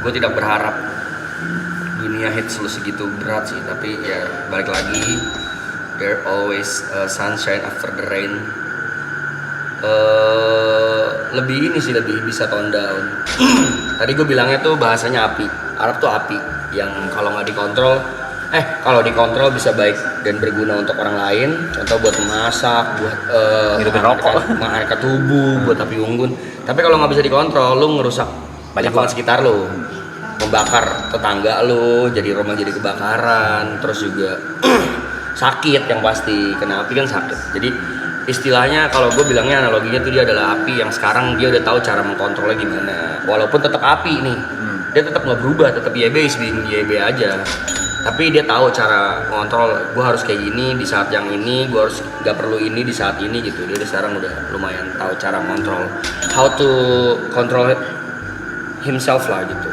gue tidak berharap dunia hate selalu segitu berat sih, tapi ya balik lagi, there always sunshine after the rain. Lebih ini sih, lebih bisa tone down. Tadi gue bilangnya tuh bahasanya api. Arab tuh api yang kalau nggak dikontrol, kalau dikontrol bisa baik dan berguna untuk orang lain. Contoh buat memasak, buat Ngidupin rokok, mengangkat tubuh, buat api unggun. Tapi kalau nggak bisa dikontrol, lu ngerusak lingkungan sekitar lu, membakar tetangga lu, jadi rumah jadi kebakaran, terus juga sakit yang pasti, kena api kan sakit. Jadi istilahnya kalau gue bilangnya analoginya tuh dia adalah api yang sekarang dia udah tahu cara mengkontrolnya gimana, walaupun tetap api nih, dia tetap nggak berubah, tetap YB aja, tapi dia tahu cara mengontrol. Gue harus kayak gini di saat yang ini, gue harus nggak perlu ini di saat ini gitu. Dia sekarang udah lumayan tahu cara mengontrol, how to control himself lah gitu.